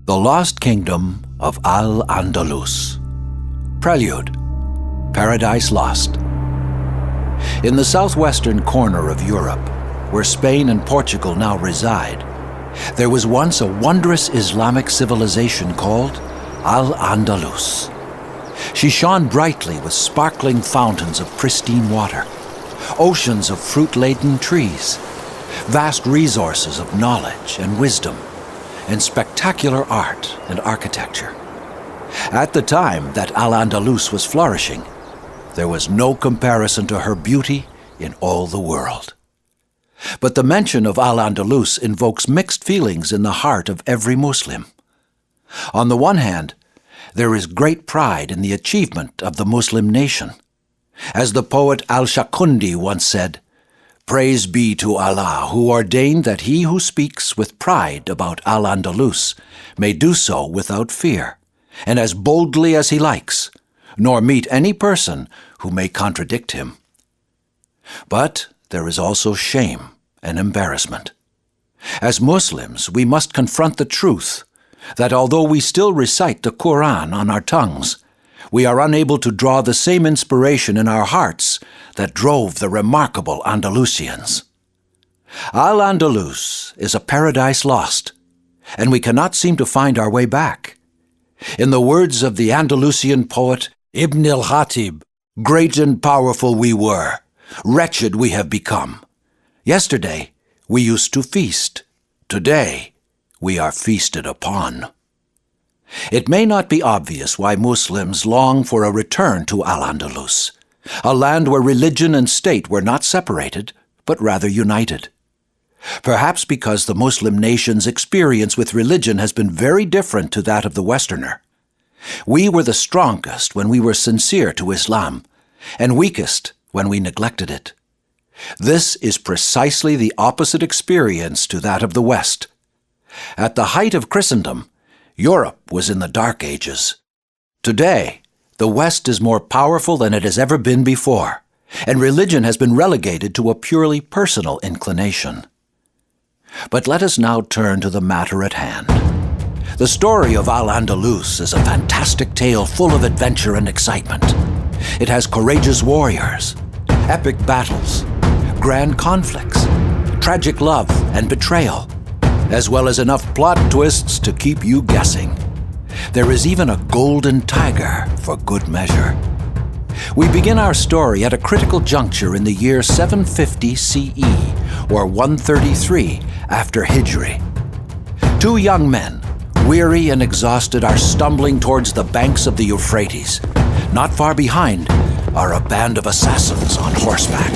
The Lost Kingdom of Al-Andalus. Prelude, Paradise Lost. In the southwestern corner of Europe, where Spain and Portugal now reside, there was once a wondrous Islamic civilization called Al-Andalus. She shone brightly with sparkling fountains of pristine water, oceans of fruit-laden trees, vast resources of knowledge and wisdom, and spectacular art and architecture. At the time that Al-Andalus was flourishing, there was no comparison to her beauty in all the world. But the mention of Al-Andalus invokes mixed feelings in the heart of every Muslim. On the one hand, there is great pride in the achievement of the Muslim nation. As the poet Al-Shakundi once said, "Praise be to Allah, who ordained that he who speaks with pride about Al-Andalus may do so without fear, and as boldly as he likes, nor meet any person who may contradict him." But there is also shame and embarrassment. As Muslims, we must confront the truth that although we still recite the Quran on our tongues, we are unable to draw the same inspiration in our hearts that drove the remarkable Andalusians. Al-Andalus is a paradise lost, and we cannot seem to find our way back. In the words of the Andalusian poet Ibn al-Khatib, "Great and powerful we were, wretched we have become. Yesterday we used to feast, today we are feasted upon." It may not be obvious why Muslims long for a return to Al-Andalus, a land where religion and state were not separated, but rather united. Perhaps because the Muslim nation's experience with religion has been very different to that of the Westerner. We were the strongest when we were sincere to Islam, and weakest when we neglected it. This is precisely the opposite experience to that of the West. At the height of Christendom, Europe was in the Dark Ages. Today, the West is more powerful than it has ever been before, and religion has been relegated to a purely personal inclination. But let us now turn to the matter at hand. The story of Al-Andalus is a fantastic tale full of adventure and excitement. It has courageous warriors, epic battles, grand conflicts, tragic love and betrayal, as well as enough plot twists to keep you guessing. There is even a golden tiger for good measure. We begin our story at a critical juncture in the year 750 CE, or 133 after Hijri. Two young men, weary and exhausted, are stumbling towards the banks of the Euphrates. Not far behind are a band of assassins on horseback.